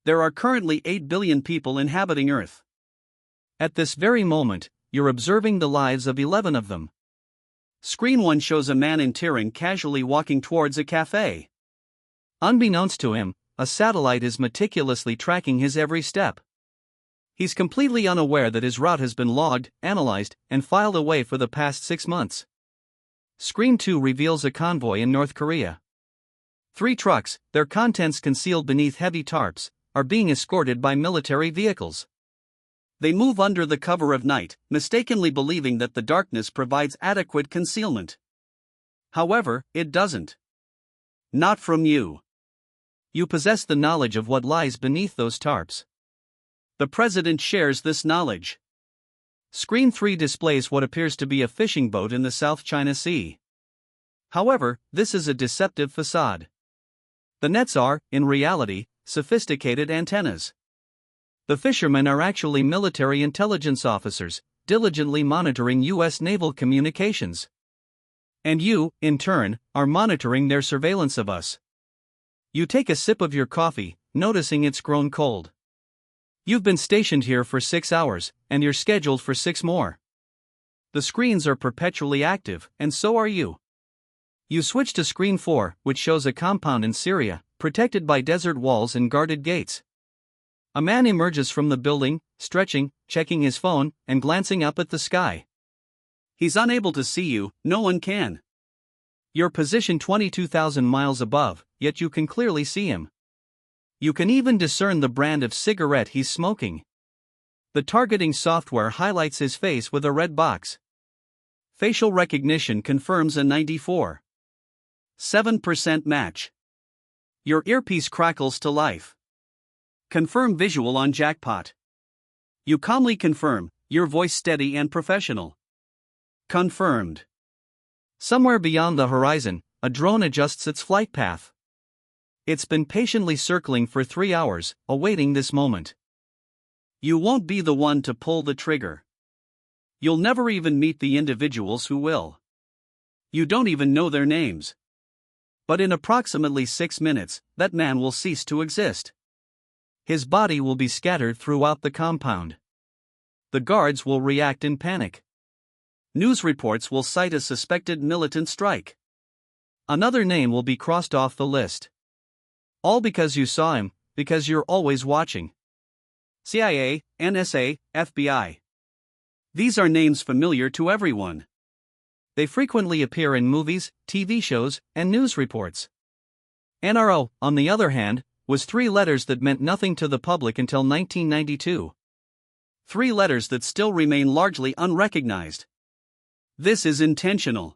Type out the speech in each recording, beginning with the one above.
There are currently 8 billion people inhabiting Earth. At this very moment, you're observing the lives of 11 of them. Screen 1 shows a man in Tehran casually walking towards a cafe. Unbeknownst to him, a satellite is meticulously tracking his every step. He's completely unaware that his route has been logged, analyzed, and filed away for the past 6 months. Screen 2 reveals a convoy in North Korea. 3 trucks, their contents concealed beneath heavy tarps, are being escorted by military vehicles. They move under the cover of night, mistakenly believing that the darkness provides adequate concealment. However, it doesn't. Not from you. You possess the knowledge of what lies beneath those tarps. The president shares this knowledge. Screen 3 displays what appears to be a fishing boat in the South China Sea. However, this is a deceptive facade. The nets are, in reality, sophisticated antennas. The fishermen are actually military intelligence officers, diligently monitoring U.S. naval communications. And you, in turn, are monitoring their surveillance of us. You take a sip of your coffee, noticing it's grown cold. You've been stationed here for 6 hours, and you're scheduled for 6 more. The screens are perpetually active, and so are you. You switch to screen 4, which shows a compound in Syria, protected by desert walls and guarded gates. A man emerges from the building, stretching, checking his phone, and glancing up at the sky. He's unable to see you, no one can. You're positioned 22,000 miles above, yet you can clearly see him. You can even discern the brand of cigarette he's smoking. The targeting software highlights his face with a red box. Facial recognition confirms a 94.7% match. Your earpiece crackles to life. Confirm visual on jackpot. You calmly confirm, your voice steady and professional. Confirmed. Somewhere beyond the horizon, a drone adjusts its flight path. It's been patiently circling for 3 hours, awaiting this moment. You won't be the one to pull the trigger. You'll never even meet the individuals who will. You don't even know their names. But in approximately 6 minutes, that man will cease to exist. His body will be scattered throughout the compound. The guards will react in panic. News reports will cite a suspected militant strike. Another name will be crossed off the list. All because you saw him, because you're always watching. CIA, NSA, FBI. These are names familiar to everyone. They frequently appear in movies, TV shows, and news reports. NRO, on the other hand, was 3 letters that meant nothing to the public until 1992. 3 letters that still remain largely unrecognized. This is intentional.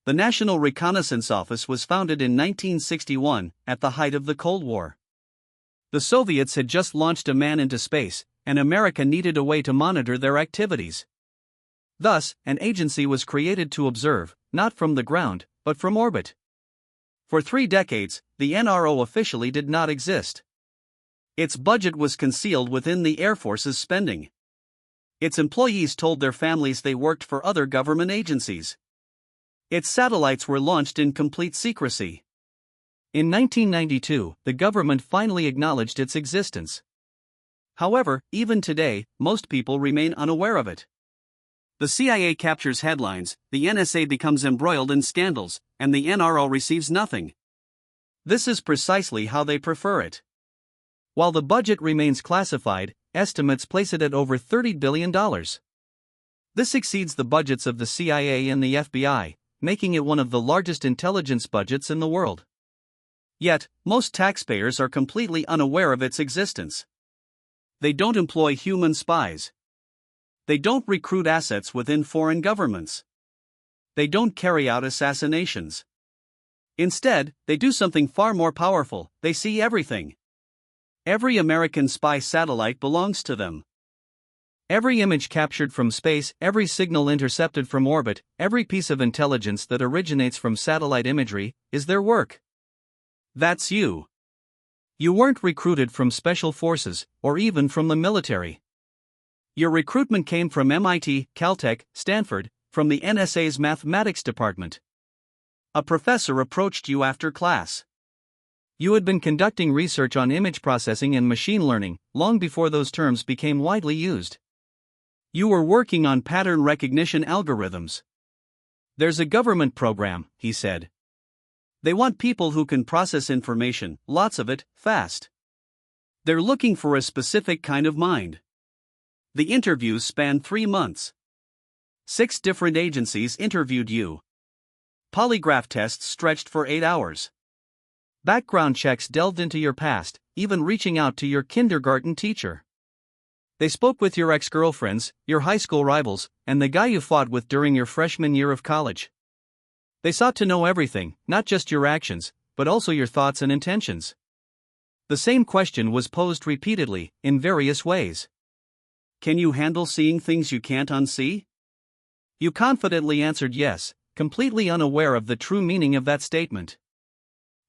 The National Reconnaissance Office was founded in 1961, at the height of the Cold War. The Soviets had just launched a man into space, and America needed a way to monitor their activities. Thus, an agency was created to observe, not from the ground, but from orbit. For 3 decades, the NRO officially did not exist. Its budget was concealed within the Air Force's spending. Its employees told their families they worked for other government agencies. Its satellites were launched in complete secrecy. In 1992, the government finally acknowledged its existence. However, even today, most people remain unaware of it. The CIA captures headlines, the NSA becomes embroiled in scandals, and the NRO receives nothing. This is precisely how they prefer it. While the budget remains classified, estimates place it at over $30 billion. This exceeds the budgets of the CIA and the FBI, making it one of the largest intelligence budgets in the world. Yet, most taxpayers are completely unaware of its existence. They don't employ human spies. They don't recruit assets within foreign governments. They don't carry out assassinations. Instead, they do something far more powerful: they see everything. Every American spy satellite belongs to them. Every image captured from space, every signal intercepted from orbit, every piece of intelligence that originates from satellite imagery, is their work. That's you. You weren't recruited from special forces, or even from the military. Your recruitment came from MIT, Caltech, Stanford, from the NSA's mathematics department. A professor approached you after class. You had been conducting research on image processing and machine learning, long before those terms became widely used. You were working on pattern recognition algorithms. There's a government program, he said. They want people who can process information, lots of it, fast. They're looking for a specific kind of mind. The interviews spanned 3 months. 6 different agencies interviewed you. Polygraph tests stretched for 8 hours. Background checks delved into your past, even reaching out to your kindergarten teacher. They spoke with your ex-girlfriends, your high school rivals, and the guy you fought with during your freshman year of college. They sought to know everything, not just your actions, but also your thoughts and intentions. The same question was posed repeatedly, in various ways. Can you handle seeing things you can't unsee? You confidently answered yes, completely unaware of the true meaning of that statement.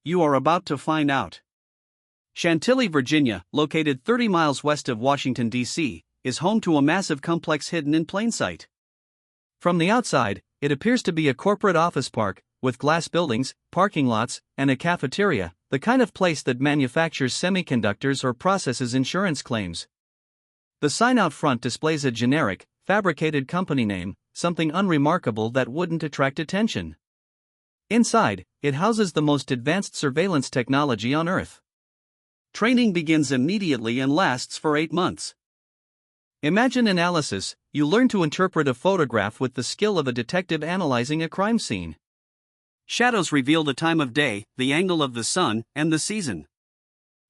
You are about to find out. Chantilly, Virginia, located 30 miles west of Washington, D.C., is home to a massive complex hidden in plain sight. From the outside, it appears to be a corporate office park, with glass buildings, parking lots, and a cafeteria, the kind of place that manufactures semiconductors or processes insurance claims. The sign out front displays a generic, fabricated company name, something unremarkable that wouldn't attract attention. Inside, it houses the most advanced surveillance technology on Earth. Training begins immediately and lasts for 8 months. Imagine analysis. You learn to interpret a photograph with the skill of a detective analyzing a crime scene. Shadows reveal the time of day, the angle of the sun, and the season.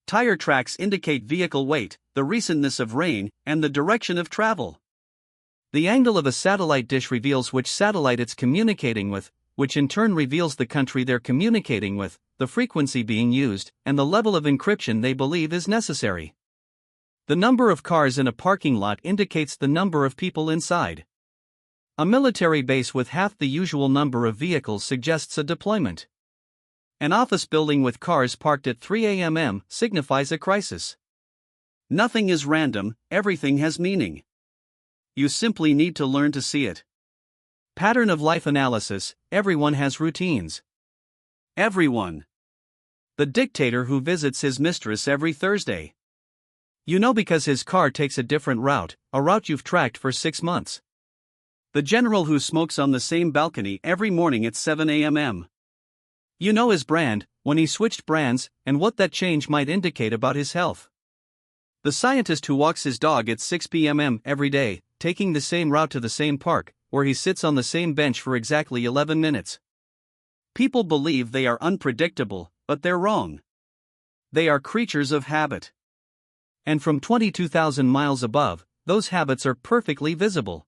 Tire tracks indicate vehicle weight, the recentness of rain, and the direction of travel. The angle of a satellite dish reveals which satellite it's communicating with, which in turn reveals the country they're communicating with, the frequency being used, and the level of encryption they believe is necessary. The number of cars in a parking lot indicates the number of people inside. A military base with half the usual number of vehicles suggests a deployment. An office building with cars parked at 3 a.m. signifies a crisis. Nothing is random, everything has meaning. You simply need to learn to see it. Pattern of life analysis. Everyone has routines. Everyone. The dictator who visits his mistress every Thursday. You know because his car takes a different route, a route you've tracked for 6 months. The general who smokes on the same balcony every morning at 7 a.m. You know his brand, when he switched brands, and what that change might indicate about his health. The scientist who walks his dog at 6 p.m. every day, taking the same route to the same park, where he sits on the same bench for exactly 11 minutes. People believe they are unpredictable, but they're wrong. They are creatures of habit. And from 22,000 miles above, those habits are perfectly visible.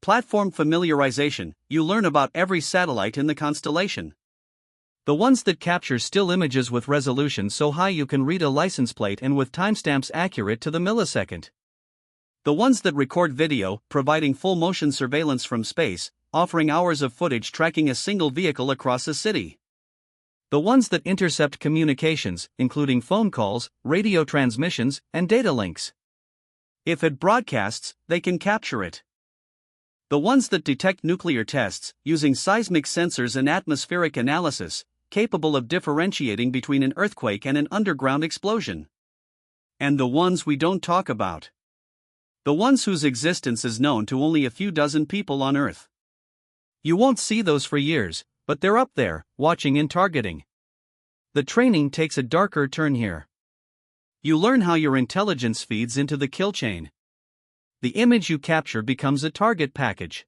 Platform familiarization. You learn about every satellite in the constellation. The ones that capture still images with resolution so high you can read a license plate and with timestamps accurate to the millisecond. The ones that record video, providing full motion surveillance from space, offering hours of footage tracking a single vehicle across a city. The ones that intercept communications, including phone calls, radio transmissions, and data links. If it broadcasts, they can capture it. The ones that detect nuclear tests, using seismic sensors and atmospheric analysis, capable of differentiating between an earthquake and an underground explosion. And the ones we don't talk about. The ones whose existence is known to only a few dozen people on Earth. You won't see those for years, but they're up there, watching and targeting. The training takes a darker turn here. You learn how your intelligence feeds into the kill chain. The image you capture becomes a target package.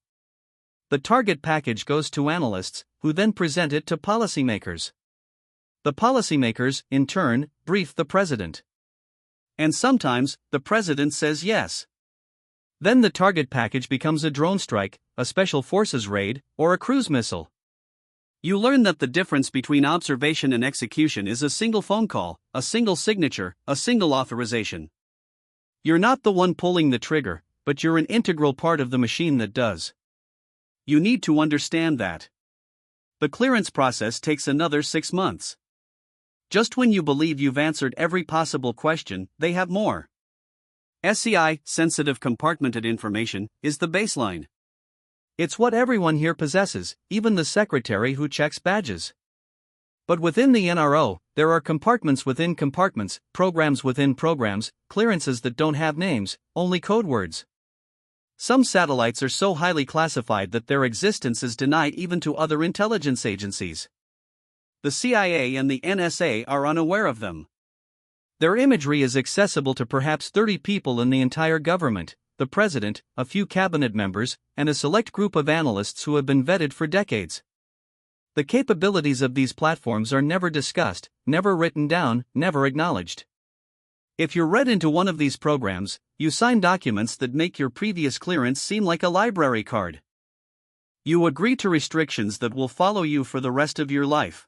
The target package goes to analysts, who then present it to policymakers. The policymakers, in turn, brief the president. And sometimes, the president says yes. Then the target package becomes a drone strike, a special forces raid, or a cruise missile. You learn that the difference between observation and execution is a single phone call, a single signature, a single authorization. You're not the one pulling the trigger, but you're an integral part of the machine that does. You need to understand that. The clearance process takes another 6 months. Just when you believe you've answered every possible question, they have more. SCI, sensitive compartmented information, is the baseline. It's what everyone here possesses, even the secretary who checks badges. But within the NRO, there are compartments within compartments, programs within programs, clearances that don't have names, only code words. Some satellites are so highly classified that their existence is denied even to other intelligence agencies. The CIA and the NSA are unaware of them. Their imagery is accessible to perhaps 30 people in the entire government, the president, a few cabinet members, and a select group of analysts who have been vetted for decades. The capabilities of these platforms are never discussed, never written down, never acknowledged. If you're read into one of these programs, you sign documents that make your previous clearance seem like a library card. You agree to restrictions that will follow you for the rest of your life.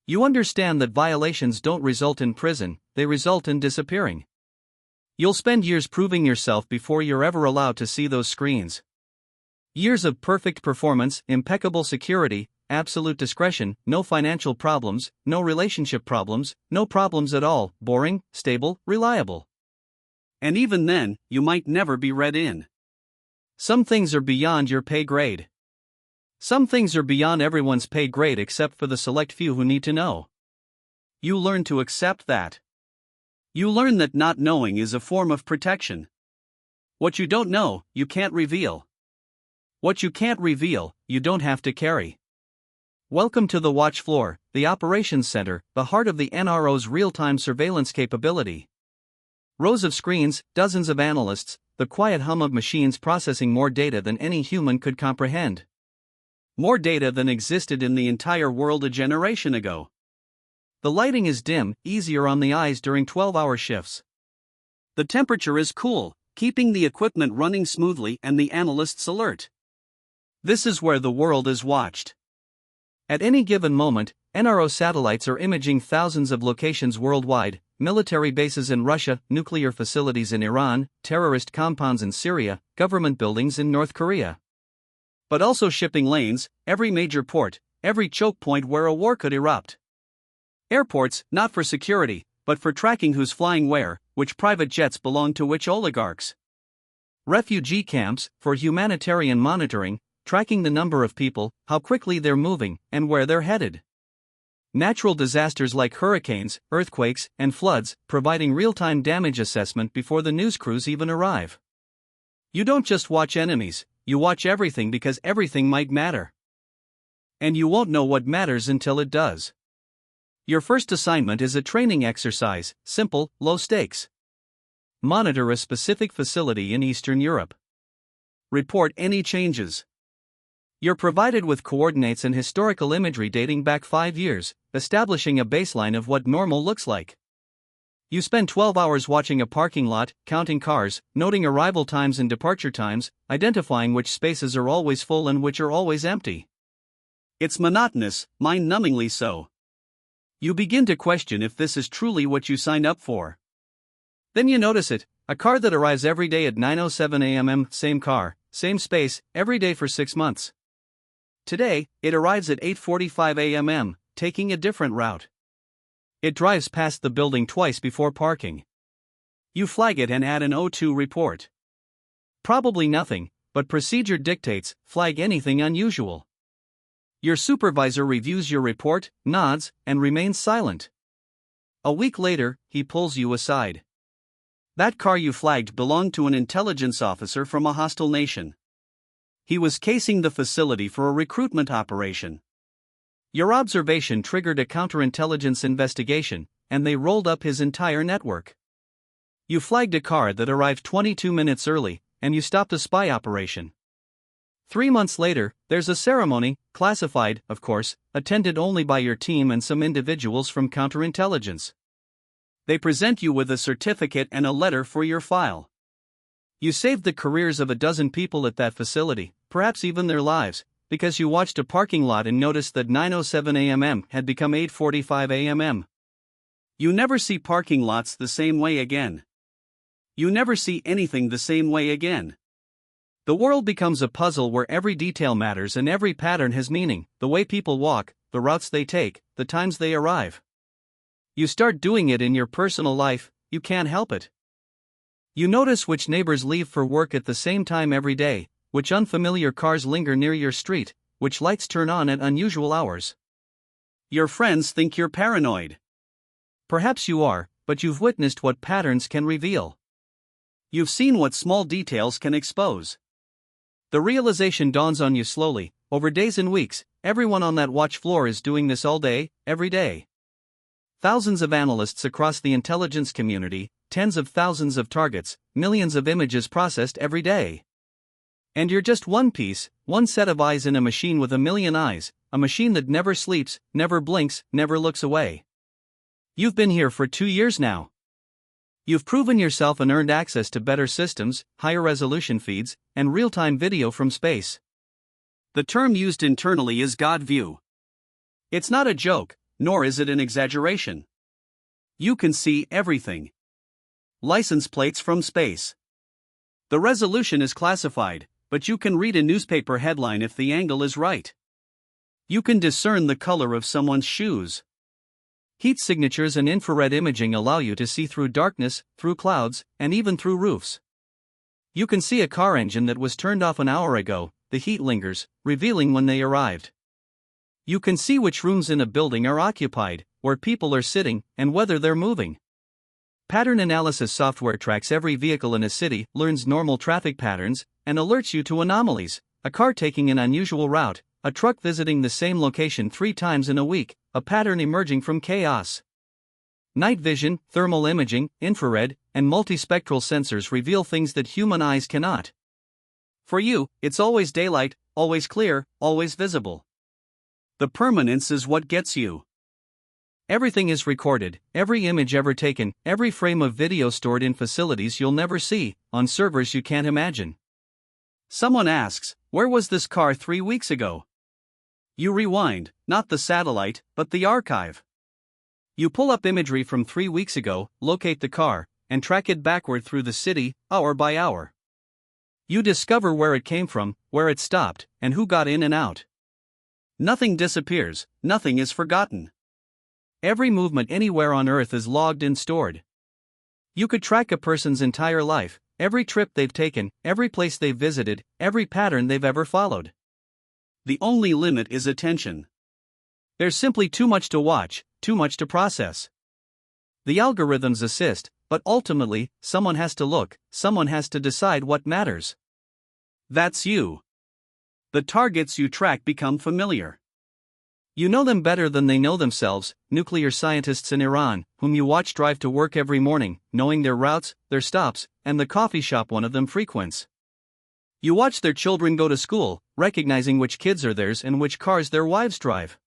You understand that violations don't result in prison, they result in disappearing. You'll spend years proving yourself before you're ever allowed to see those screens. Years of perfect performance, impeccable security, absolute discretion, no financial problems, no relationship problems, no problems at all, boring, stable, reliable. And even then, you might never be read in. Some things are beyond your pay grade. Some things are beyond everyone's pay grade except for the select few who need to know. You learn to accept that. You learn that not knowing is a form of protection. What you don't know, you can't reveal. What you can't reveal, you don't have to carry. Welcome to the watch floor, the operations center, the heart of the NRO's real-time surveillance capability. Rows of screens, dozens of analysts, the quiet hum of machines processing more data than any human could comprehend. More data than existed in the entire world a generation ago. The lighting is dim, easier on the eyes during 12-hour shifts. The temperature is cool, keeping the equipment running smoothly and the analysts alert. This is where the world is watched. At any given moment, NRO satellites are imaging thousands of locations worldwide, military bases in Russia, nuclear facilities in Iran, terrorist compounds in Syria, government buildings in North Korea. But also shipping lanes, every major port, every choke point where a war could erupt. Airports, not for security, but for tracking who's flying where, which private jets belong to which oligarchs. Refugee camps, for humanitarian monitoring, tracking the number of people, how quickly they're moving, and where they're headed. Natural disasters like hurricanes, earthquakes, and floods, providing real-time damage assessment before the news crews even arrive. You don't just watch enemies, you watch everything because everything might matter. And you won't know what matters until it does. Your first assignment is a training exercise, simple, low stakes. Monitor a specific facility in Eastern Europe. Report any changes. You're provided with coordinates and historical imagery dating back 5 years, establishing a baseline of what normal looks like. You spend 12 hours watching a parking lot, counting cars, noting arrival times and departure times, identifying which spaces are always full and which are always empty. It's monotonous, mind-numbingly so. You begin to question if this is truly what you signed up for. Then you notice it, a car that arrives every day at 9:07 a.m. Same car, same space, every day for 6 months. Today, it arrives at 8:45 a.m., taking a different route. It drives past the building twice before parking. You flag it and add an O2 report. Probably nothing, but procedure dictates, flag anything unusual. Your supervisor reviews your report, nods, and remains silent. A week later, he pulls you aside. That car you flagged belonged to an intelligence officer from a hostile nation. He was casing the facility for a recruitment operation. Your observation triggered a counterintelligence investigation, and they rolled up his entire network. You flagged a car that arrived 22 minutes early, and you stopped a spy operation. 3 months later, there's a ceremony, classified, of course, attended only by your team and some individuals from counterintelligence. They present you with a certificate and a letter for your file. You saved the careers of a dozen people at that facility, perhaps even their lives, because you watched a parking lot and noticed that 9:07 a.m. had become 8:45 a.m. You never see parking lots the same way again. You never see anything the same way again. The world becomes a puzzle where every detail matters and every pattern has meaning, the way people walk, the routes they take, the times they arrive. You start doing it in your personal life, you can't help it. You notice which neighbors leave for work at the same time every day, which unfamiliar cars linger near your street, which lights turn on at unusual hours. Your friends think you're paranoid. Perhaps you are, but you've witnessed what patterns can reveal. You've seen what small details can expose. The realization dawns on you slowly, over days and weeks. Everyone on that watch floor is doing this all day, every day. Thousands of analysts across the intelligence community, tens of thousands of targets, millions of images processed every day. And you're just one piece, one set of eyes in a machine with a million eyes, a machine that never sleeps, never blinks, never looks away. You've been here for 2 years now. You've proven yourself and earned access to better systems, higher resolution feeds, and real-time video from space. The term used internally is God view. It's not a joke, nor is it an exaggeration. You can see everything. License plates from space. The resolution is classified, but you can read a newspaper headline if the angle is right. You can discern the color of someone's shoes. Heat signatures and infrared imaging allow you to see through darkness, through clouds, and even through roofs. You can see a car engine that was turned off an hour ago, the heat lingers, revealing when they arrived. You can see which rooms in a building are occupied, where people are sitting, and whether they're moving. Pattern analysis software tracks every vehicle in a city, learns normal traffic patterns, and alerts you to anomalies: a car taking an unusual route, a truck visiting the same location 3 times in a week, a pattern emerging from chaos. Night vision, thermal imaging, infrared, and multispectral sensors reveal things that human eyes cannot. For you, it's always daylight, always clear, always visible. The permanence is what gets you. Everything is recorded, every image ever taken, every frame of video stored in facilities you'll never see, on servers you can't imagine. Someone asks, where was this car 3 weeks ago? You rewind, not the satellite, but the archive. You pull up imagery from 3 weeks ago, locate the car, and track it backward through the city, hour by hour. You discover where it came from, where it stopped, and who got in and out. Nothing disappears, nothing is forgotten. Every movement anywhere on Earth is logged and stored. You could track a person's entire life, every trip they've taken, every place they've visited, every pattern they've ever followed. The only limit is attention. There's simply too much to watch, too much to process. The algorithms assist, but ultimately, someone has to look, someone has to decide what matters. That's you. The targets you track become familiar. You know them better than they know themselves: nuclear scientists in Iran, whom you watch drive to work every morning, knowing their routes, their stops, and the coffee shop one of them frequents. You watch their children go to school, recognizing which kids are theirs and which cars their wives drive.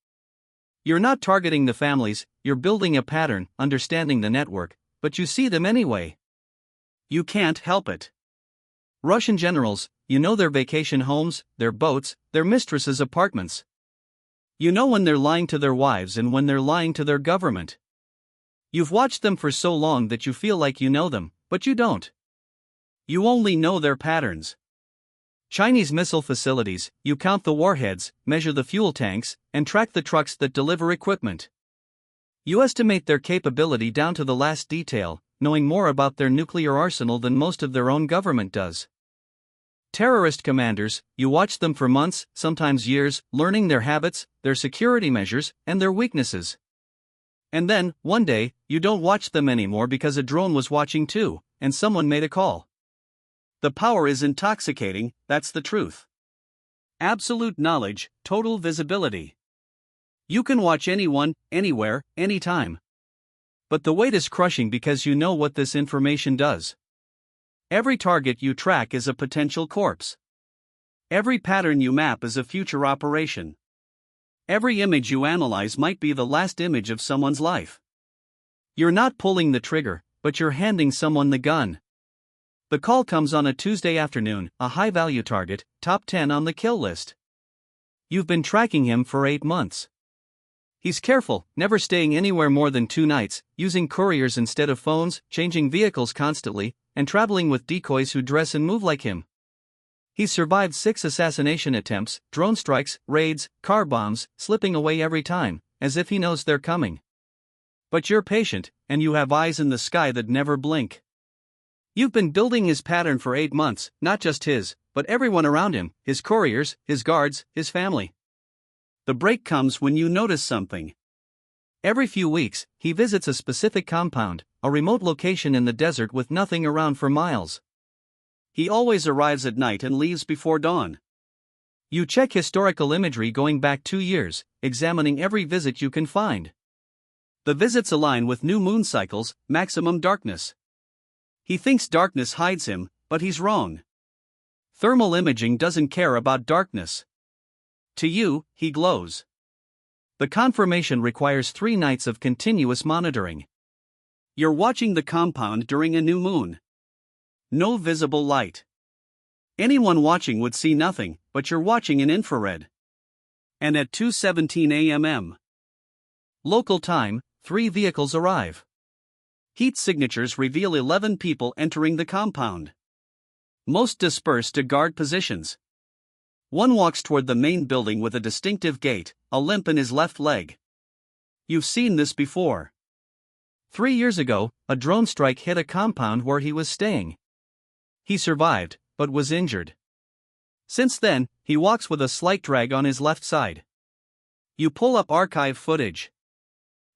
You're not targeting the families, you're building a pattern, understanding the network, but you see them anyway. You can't help it. Russian generals, you know their vacation homes, their boats, their mistresses' apartments. You know when they're lying to their wives and when they're lying to their government. You've watched them for so long that you feel like you know them, but you don't. You only know their patterns. Chinese missile facilities, you count the warheads, measure the fuel tanks, and track the trucks that deliver equipment. You estimate their capability down to the last detail, knowing more about their nuclear arsenal than most of their own government does. Terrorist commanders, you watch them for months, sometimes years, learning their habits, their security measures, and their weaknesses. And then, one day, you don't watch them anymore because a drone was watching too, and someone made a call. The power is intoxicating, that's the truth. Absolute knowledge, total visibility. You can watch anyone, anywhere, anytime. But the weight is crushing because you know what this information does. Every target you track is a potential corpse. Every pattern you map is a future operation. Every image you analyze might be the last image of someone's life. You're not pulling the trigger, but you're handing someone the gun. The call comes on a Tuesday afternoon, a high-value target, top 10 on the kill list. You've been tracking him for 8 months. He's careful, never staying anywhere more than 2 nights, using couriers instead of phones, changing vehicles constantly, and traveling with decoys who dress and move like him. He's survived 6 assassination attempts, drone strikes, raids, car bombs, slipping away every time, as if he knows they're coming. But you're patient, and you have eyes in the sky that never blink. You've been building his pattern for 8 months, not just his, but everyone around him, his couriers, his guards, his family. The break comes when you notice something. Every few weeks, he visits a specific compound, a remote location in the desert with nothing around for miles. He always arrives at night and leaves before dawn. You check historical imagery going back 2 years, examining every visit you can find. The visits align with new moon cycles, maximum darkness. He thinks darkness hides him, but he's wrong. Thermal imaging doesn't care about darkness. To you, he glows. The confirmation requires 3 nights of continuous monitoring. You're watching the compound during a new moon. No visible light. Anyone watching would see nothing, but you're watching in infrared. And at 2:17 a.m. local time, 3 vehicles arrive. Heat signatures reveal 11 people entering the compound. Most disperse to guard positions. One walks toward the main building with a distinctive gait, a limp in his left leg. You've seen this before. 3 years ago, a drone strike hit a compound where he was staying. He survived, but was injured. Since then, he walks with a slight drag on his left side. You pull up archive footage.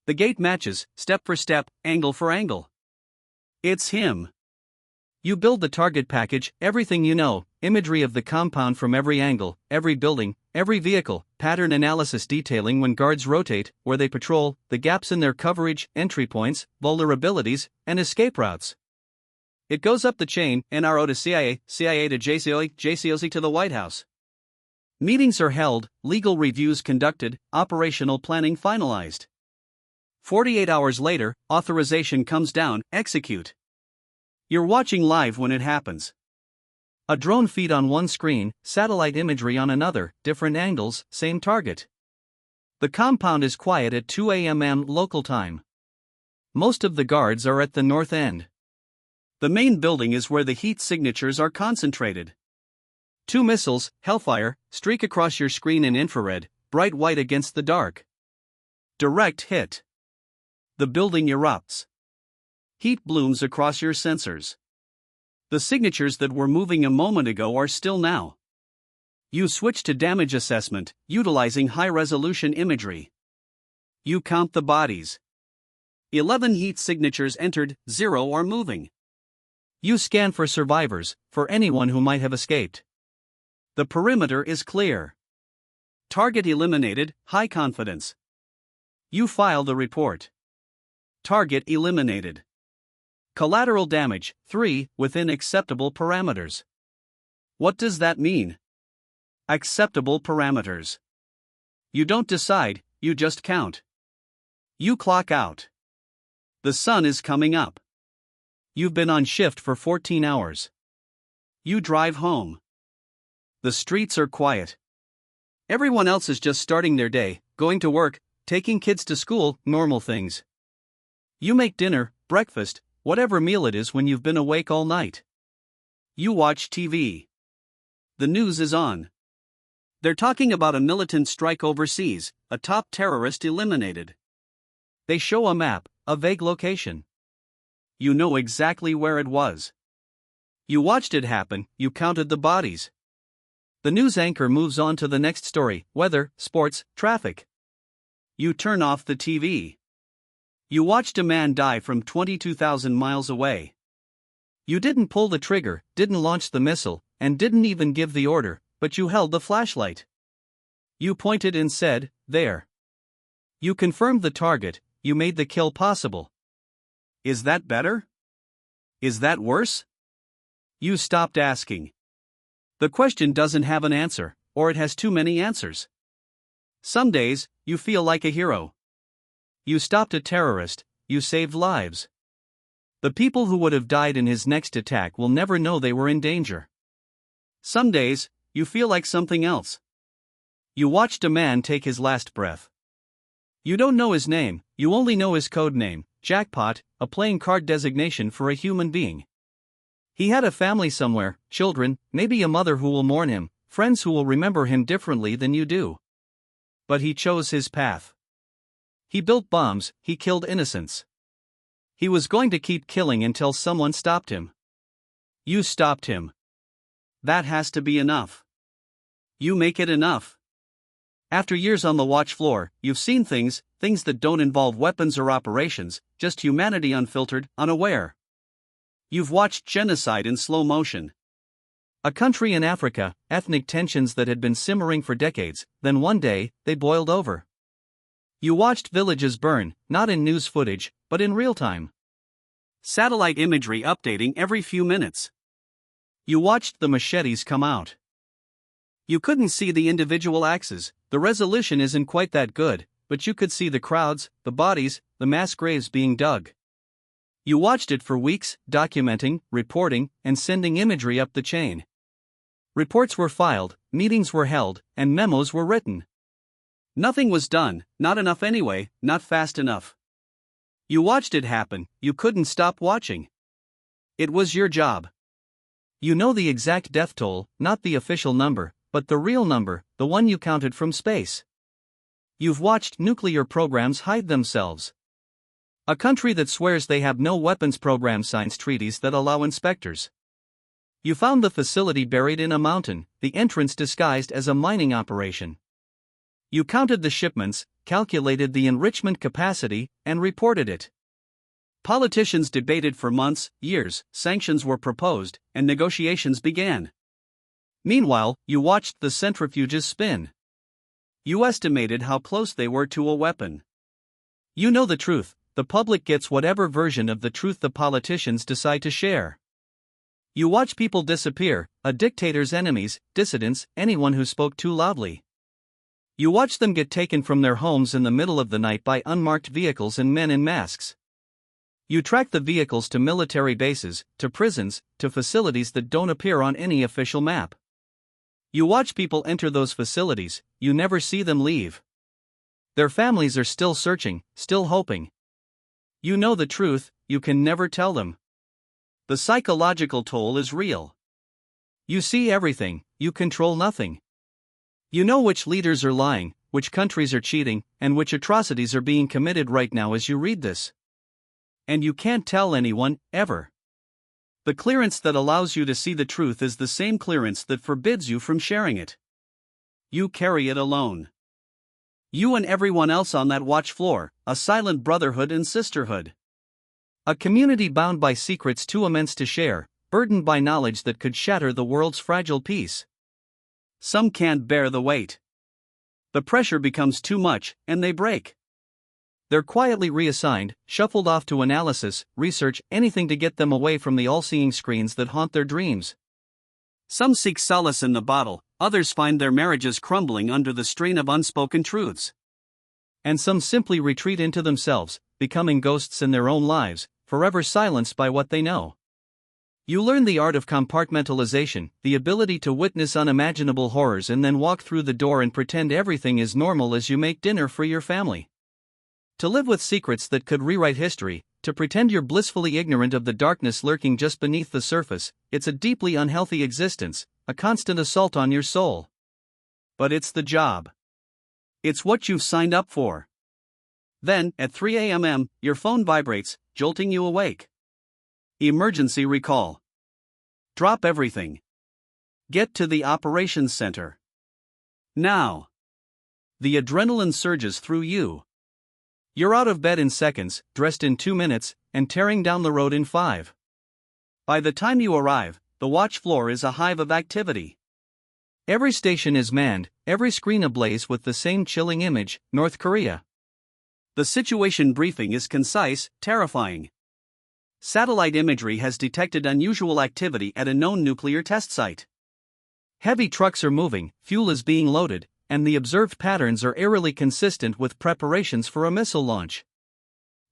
The gait matches, step for step, angle for angle. It's him. You build the target package, everything you know, imagery of the compound from every angle, every building, every vehicle, pattern analysis detailing when guards rotate, where they patrol, the gaps in their coverage, entry points, vulnerabilities, and escape routes. It goes up the chain, NRO to CIA, CIA to JCOE, JCOE to the White House. Meetings are held, legal reviews conducted, operational planning finalized. 48 hours later, authorization comes down, execute. You're watching live when it happens. A drone feed on one screen, satellite imagery on another, different angles, same target. The compound is quiet at 2 a.m. local time. Most of the guards are at the north end. The main building is where the heat signatures are concentrated. 2 missiles, Hellfire, streak across your screen in infrared, bright white against the dark. Direct hit. The building erupts. Heat blooms across your sensors. The signatures that were moving a moment ago are still now. You switch to damage assessment, utilizing high-resolution imagery. You count the bodies. 11 heat signatures entered, 0 are moving. You scan for survivors, for anyone who might have escaped. The perimeter is clear. Target eliminated, high confidence. You file the report. Target eliminated. Collateral damage, 3, within acceptable parameters. What does that mean? Acceptable parameters. You don't decide, you just count. You clock out. The sun is coming up. You've been on shift for 14 hours. You drive home. The streets are quiet. Everyone else is just starting their day, going to work, taking kids to school, normal things. You make dinner, breakfast, whatever meal it is when you've been awake all night. You watch TV. The news is on. They're talking about a militant strike overseas, a top terrorist eliminated. They show a map, a vague location. You know exactly where it was. You watched it happen, you counted the bodies. The news anchor moves on to the next story, weather, sports, traffic. You turn off the TV. You watched a man die from 22,000 miles away. You didn't pull the trigger, didn't launch the missile, and didn't even give the order, but you held the flashlight. You pointed and said, "There." You confirmed the target, you made the kill possible. Is that better? Is that worse? You stopped asking. The question doesn't have an answer, or it has too many answers. Some days, you feel like a hero. You stopped a terrorist, you saved lives. The people who would have died in his next attack will never know they were in danger. Some days, you feel like something else. You watched a man take his last breath. You don't know his name, you only know his code name, Jackpot, a playing card designation for a human being. He had a family somewhere, children, maybe a mother who will mourn him, friends who will remember him differently than you do. But he chose his path. He built bombs, he killed innocents. He was going to keep killing until someone stopped him. You stopped him. That has to be enough. You make it enough. After years on the watch floor, you've seen things, things that don't involve weapons or operations, just humanity unfiltered, unaware. You've watched genocide in slow motion. A country in Africa, ethnic tensions that had been simmering for decades, then one day, they boiled over. You watched villages burn, not in news footage, but in real time. Satellite imagery updating every few minutes. You watched the machetes come out. You couldn't see the individual axes, the resolution isn't quite that good, but you could see the crowds, the bodies, the mass graves being dug. You watched it for weeks, documenting, reporting, and sending imagery up the chain. Reports were filed, meetings were held, and memos were written. Nothing was done, not enough anyway, not fast enough. You watched it happen, you couldn't stop watching. It was your job. You know the exact death toll, not the official number, but the real number, the one you counted from space. You've watched nuclear programs hide themselves. A country that swears they have no weapons program signs treaties that allow inspectors. You found the facility buried in a mountain, the entrance disguised as a mining operation. You counted the shipments, calculated the enrichment capacity, and reported it. Politicians debated for months, years, sanctions were proposed, and negotiations began. Meanwhile, you watched the centrifuges spin. You estimated how close they were to a weapon. You know the truth, the public gets whatever version of the truth the politicians decide to share. You watch people disappear, a dictator's enemies, dissidents, anyone who spoke too loudly. You watch them get taken from their homes in the middle of the night by unmarked vehicles and men in masks. You track the vehicles to military bases, to prisons, to facilities that don't appear on any official map. You watch people enter those facilities, you never see them leave. Their families are still searching, still hoping. You know the truth, you can never tell them. The psychological toll is real. You see everything, you control nothing. You know which leaders are lying, which countries are cheating, and which atrocities are being committed right now as you read this. And you can't tell anyone, ever. The clearance that allows you to see the truth is the same clearance that forbids you from sharing it. You carry it alone. You and everyone else on that watch floor, a silent brotherhood and sisterhood. A community bound by secrets too immense to share, burdened by knowledge that could shatter the world's fragile peace. Some can't bear the weight. The pressure becomes too much, and they break. They're quietly reassigned, shuffled off to analysis, research, anything to get them away from the all-seeing screens that haunt their dreams. Some seek solace in the bottle, others find their marriages crumbling under the strain of unspoken truths. And some simply retreat into themselves, becoming ghosts in their own lives, forever silenced by what they know. You learn the art of compartmentalization, the ability to witness unimaginable horrors and then walk through the door and pretend everything is normal as you make dinner for your family. To live with secrets that could rewrite history, to pretend you're blissfully ignorant of the darkness lurking just beneath the surface, it's a deeply unhealthy existence, a constant assault on your soul. But it's the job. It's what you've signed up for. Then, at 3 a.m., your phone vibrates, jolting you awake. Emergency recall. Drop everything. Get to the operations center. Now. The adrenaline surges through you. You're out of bed in seconds, dressed in 2 minutes, and tearing down the road in 5. By the time you arrive, the watch floor is a hive of activity. Every station is manned, every screen ablaze with the same chilling image, North Korea. The situation briefing is concise, terrifying. Satellite imagery has detected unusual activity at a known nuclear test site. Heavy trucks are moving, fuel is being loaded, and the observed patterns are eerily consistent with preparations for a missile launch.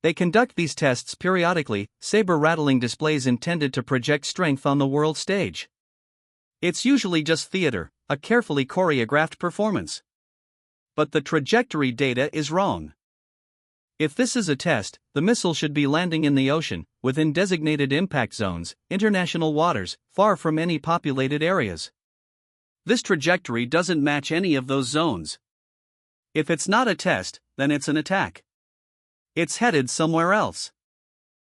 They conduct these tests periodically, saber-rattling displays intended to project strength on the world stage. It's usually just theater, a carefully choreographed performance. But the trajectory data is wrong. If this is a test, the missile should be landing in the ocean, within designated impact zones, international waters, far from any populated areas. This trajectory doesn't match any of those zones. If it's not a test, then it's an attack. It's headed somewhere else.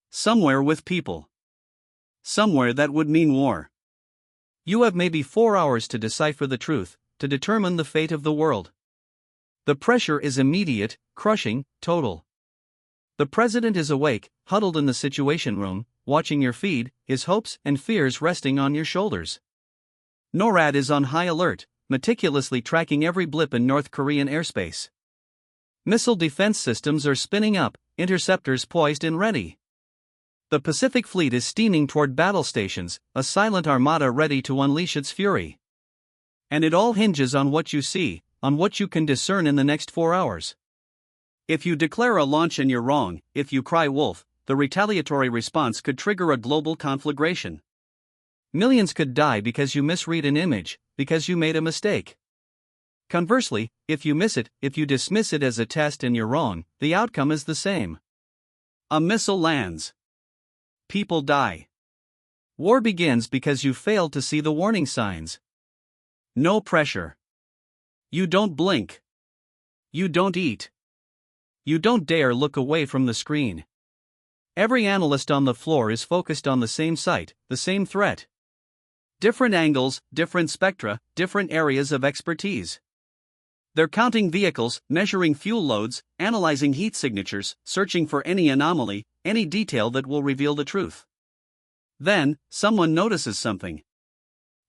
Somewhere with people. Somewhere that would mean war. You have maybe 4 hours to decipher the truth, to determine the fate of the world. The pressure is immediate, crushing, total. The president is awake, huddled in the situation room, watching your feed, his hopes and fears resting on your shoulders. NORAD is on high alert, meticulously tracking every blip in North Korean airspace. Missile defense systems are spinning up, interceptors poised and ready. The Pacific Fleet is steaming toward battle stations, a silent armada ready to unleash its fury. And it all hinges on what you see, on what you can discern in the next 4 hours. If you declare a launch and you're wrong, if you cry wolf, the retaliatory response could trigger a global conflagration. Millions could die because you misread an image, because you made a mistake. Conversely, if you miss it, if you dismiss it as a test and you're wrong, the outcome is the same. A missile lands. People die. War begins because you failed to see the warning signs. No pressure. You don't blink. You don't eat. You don't dare look away from the screen. Every analyst on the floor is focused on the same site, the same threat. Different angles, different spectra, different areas of expertise. They're counting vehicles, measuring fuel loads, analyzing heat signatures, searching for any anomaly, any detail that will reveal the truth. Then, someone notices something.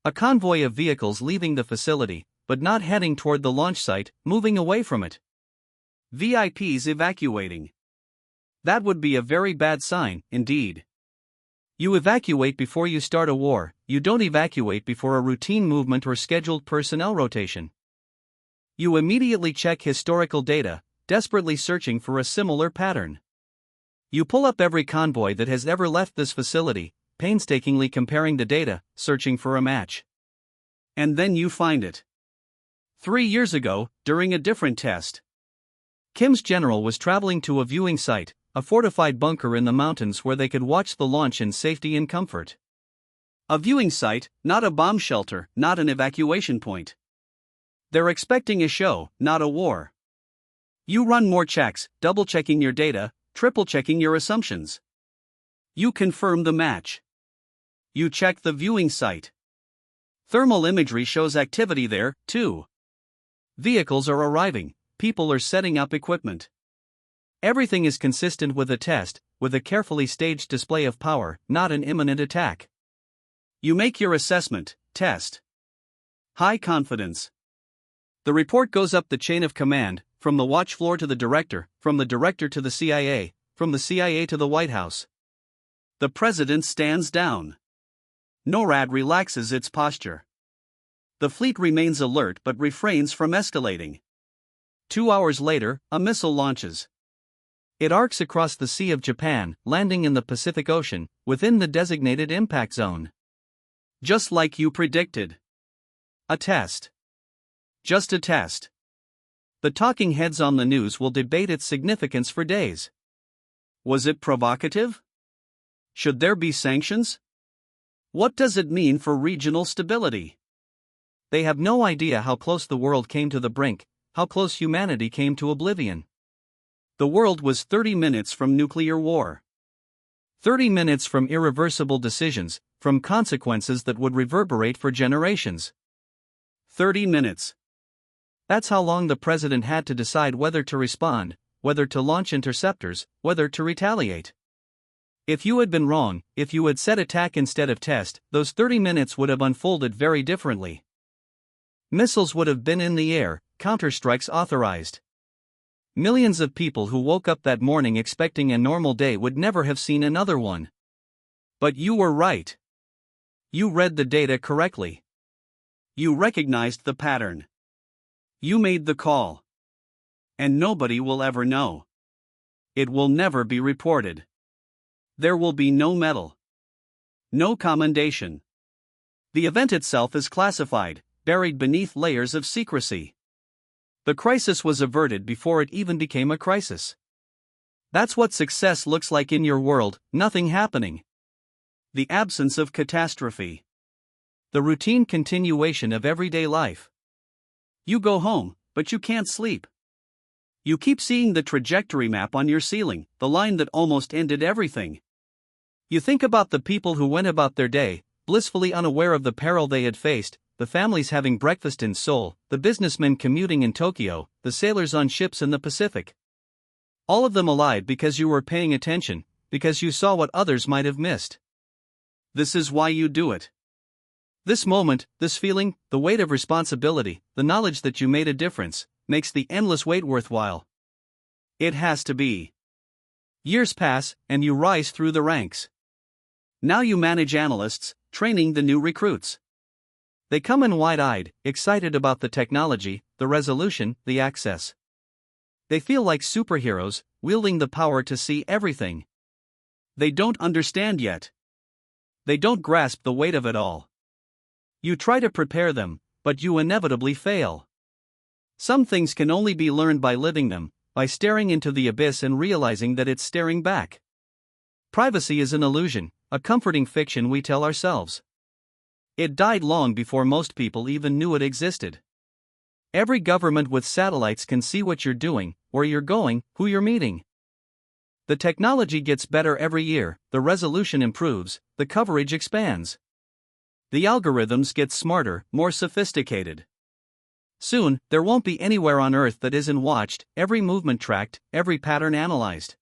A convoy of vehicles leaving the facility, but not heading toward the launch site, moving away from it. VIPs evacuating. That would be a very bad sign, indeed. You evacuate before you start a war, you don't evacuate before a routine movement or scheduled personnel rotation. You immediately check historical data, desperately searching for a similar pattern. You pull up every convoy that has ever left this facility, painstakingly comparing the data, searching for a match. And then you find it. 3 years ago, during a different test, Kim's general was traveling to a viewing site, a fortified bunker in the mountains where they could watch the launch in safety and comfort. A viewing site, not a bomb shelter, not an evacuation point. They're expecting a show, not a war. You run more checks, double-checking your data, triple-checking your assumptions. You confirm the match. You check the viewing site. Thermal imagery shows activity there, too. Vehicles are arriving, people are setting up equipment. Everything is consistent with a test, with a carefully staged display of power, not an imminent attack. You make your assessment, test. High confidence. The report goes up the chain of command, from the watch floor to the director, from the director to the CIA, from the CIA to the White House. The president stands down. NORAD relaxes its posture. The fleet remains alert but refrains from escalating. 2 hours later, a missile launches. It arcs across the Sea of Japan, landing in the Pacific Ocean, within the designated impact zone. Just like you predicted. A test. Just a test. The talking heads on the news will debate its significance for days. Was it provocative? Should there be sanctions? What does it mean for regional stability? They have no idea how close the world came to the brink, how close humanity came to oblivion. The world was 30 minutes from nuclear war. 30 minutes from irreversible decisions, from consequences that would reverberate for generations. 30 minutes. That's how long the president had to decide whether to respond, whether to launch interceptors, whether to retaliate. If you had been wrong, if you had said attack instead of test, those 30 minutes would have unfolded very differently. Missiles would have been in the air, counterstrikes authorized. Millions of people who woke up that morning expecting a normal day would never have seen another one. But you were right. You read the data correctly. You recognized the pattern. You made the call. And nobody will ever know. It will never be reported. There will be no medal. No commendation. The event itself is classified, buried beneath layers of secrecy. The crisis was averted before it even became a crisis. That's what success looks like in your world, nothing happening. The absence of catastrophe. The routine continuation of everyday life. You go home, but you can't sleep. You keep seeing the trajectory map on your ceiling, the line that almost ended everything. You think about the people who went about their day, blissfully unaware of the peril they had faced, the families having breakfast in Seoul, the businessmen commuting in Tokyo, the sailors on ships in the Pacific. All of them alive because you were paying attention, because you saw what others might have missed. This is why you do it. This moment, this feeling, the weight of responsibility, the knowledge that you made a difference, makes the endless wait worthwhile. It has to be. Years pass, and you rise through the ranks. Now you manage analysts, training the new recruits. They come in wide-eyed, excited about the technology, the resolution, the access. They feel like superheroes, wielding the power to see everything. They don't understand yet. They don't grasp the weight of it all. You try to prepare them, but you inevitably fail. Some things can only be learned by living them, by staring into the abyss and realizing that it's staring back. Privacy is an illusion, a comforting fiction we tell ourselves. It died long before most people even knew it existed. Every government with satellites can see what you're doing, where you're going, who you're meeting. The technology gets better every year, the resolution improves, the coverage expands. The algorithms get smarter, more sophisticated. Soon, there won't be anywhere on Earth that isn't watched, every movement tracked, every pattern analyzed.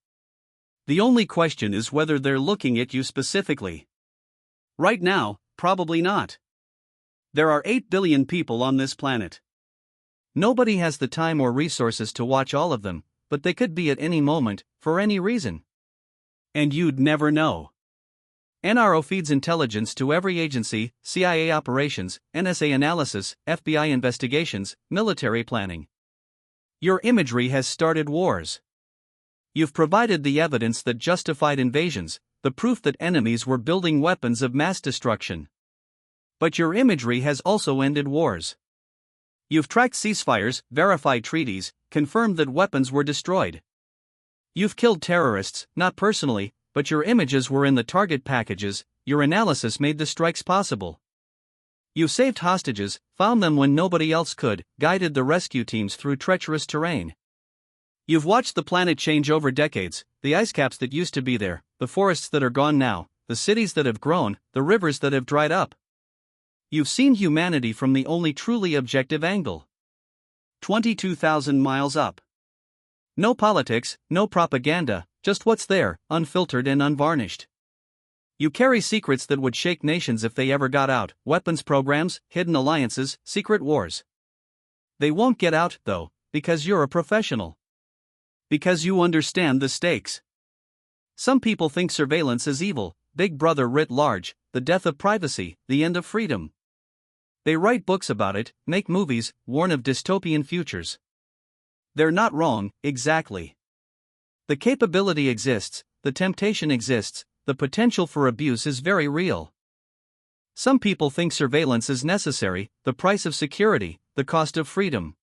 The only question is whether they're looking at you specifically. Right now, probably not. There are 8 billion people on this planet. Nobody has the time or resources to watch all of them, but they could be at any moment, for any reason. And you'd never know. NRO feeds intelligence to every agency, CIA operations, NSA analysis, FBI investigations, military planning. Your imagery has started wars. You've provided the evidence that justified invasions, the proof that enemies were building weapons of mass destruction. But your imagery has also ended wars. You've tracked ceasefires, verified treaties, confirmed that weapons were destroyed. You've killed terrorists, not personally, but your images were in the target packages, your analysis made the strikes possible. You've saved hostages, found them when nobody else could, guided the rescue teams through treacherous terrain. You've watched the planet change over decades, the ice caps that used to be there, the forests that are gone now, the cities that have grown, the rivers that have dried up. You've seen humanity from the only truly objective angle. 22,000 miles up. No politics, no propaganda, just what's there, unfiltered and unvarnished. You carry secrets that would shake nations if they ever got out, weapons programs, hidden alliances, secret wars. They won't get out, though, because you're a professional. Because you understand the stakes. Some people think surveillance is evil, Big Brother writ large, the death of privacy, the end of freedom. They write books about it, make movies, warn of dystopian futures. They're not wrong, exactly. The capability exists, the temptation exists, the potential for abuse is very real. Some people think surveillance is necessary, the price of security, the cost of freedom.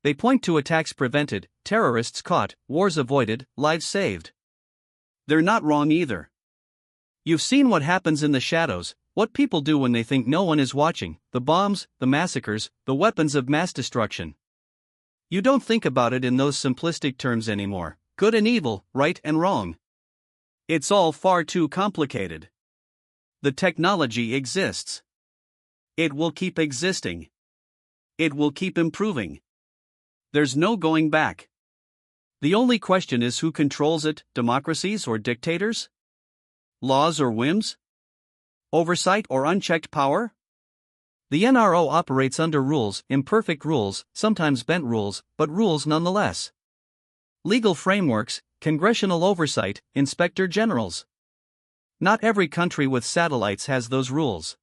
They point to attacks prevented, terrorists caught, wars avoided, lives saved. They're not wrong either. You've seen what happens in the shadows, what people do when they think no one is watching, the bombs, the massacres, the weapons of mass destruction. You don't think about it in those simplistic terms anymore, good and evil, right and wrong. It's all far too complicated. The technology exists. It will keep existing. It will keep improving. There's no going back. The only question is who controls it, democracies or dictators? Laws or whims? Oversight or unchecked power? The NRO operates under rules, imperfect rules, sometimes bent rules, but rules nonetheless. Legal frameworks, congressional oversight, inspector generals. Not every country with satellites has those rules.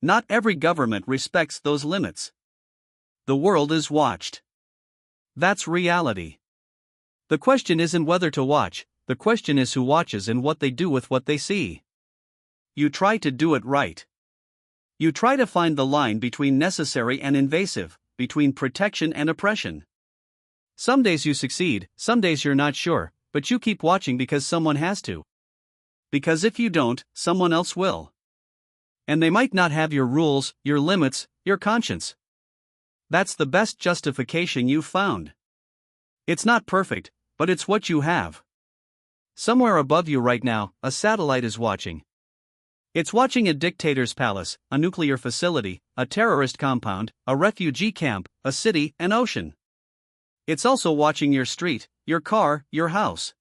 Not every government respects those limits. The world is watched. That's reality. The question isn't whether to watch, the question is who watches and what they do with what they see. You try to do it right. You try to find the line between necessary and invasive, between protection and oppression. Some days you succeed, some days you're not sure, but you keep watching because someone has to. Because if you don't, someone else will. And they might not have your rules, your limits, your conscience. That's the best justification you've found. It's not perfect, but it's what you have. Somewhere above you right now, a satellite is watching. It's watching a dictator's palace, a nuclear facility, a terrorist compound, a refugee camp, a city, an ocean. It's also watching your street, your car, your house.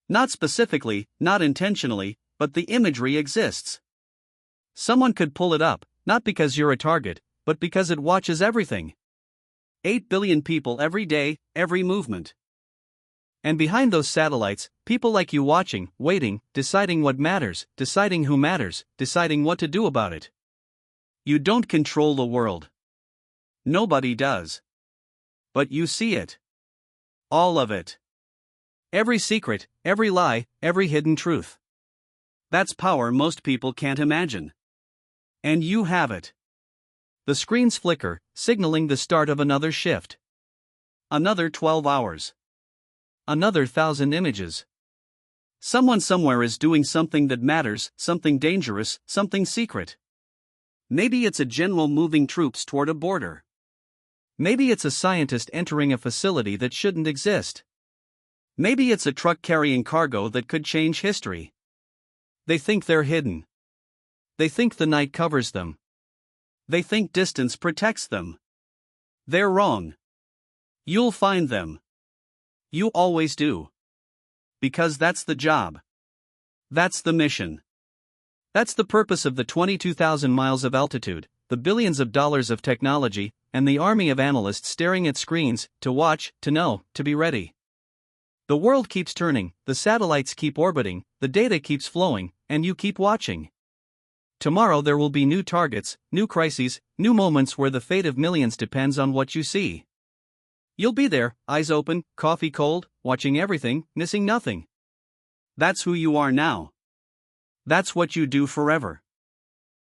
Not specifically, not intentionally, but the imagery exists. Someone could pull it up, not because you're a target, but because it watches everything. 8 billion people every day, every movement. And behind those satellites, people like you watching, waiting, deciding what matters, deciding who matters, deciding what to do about it. You don't control the world. Nobody does. But you see it. All of it. Every secret, every lie, every hidden truth. That's power most people can't imagine. And you have it. The screens flicker, signaling the start of another shift. Another 12 hours. Another 1,000 images. Someone somewhere is doing something that matters, something dangerous, something secret. Maybe it's a general moving troops toward a border. Maybe it's a scientist entering a facility that shouldn't exist. Maybe it's a truck carrying cargo that could change history. They think they're hidden. They think the night covers them. They think distance protects them. They're wrong. You'll find them. You always do. Because that's the job. That's the mission. That's the purpose of the 22,000 miles of altitude, the billions of dollars of technology, and the army of analysts staring at screens, to watch, to know, to be ready. The world keeps turning, the satellites keep orbiting, the data keeps flowing, and you keep watching. Tomorrow there will be new targets, new crises, new moments where the fate of millions depends on what you see. You'll be there, eyes open, coffee cold, watching everything, missing nothing. That's who you are now. That's what you do forever.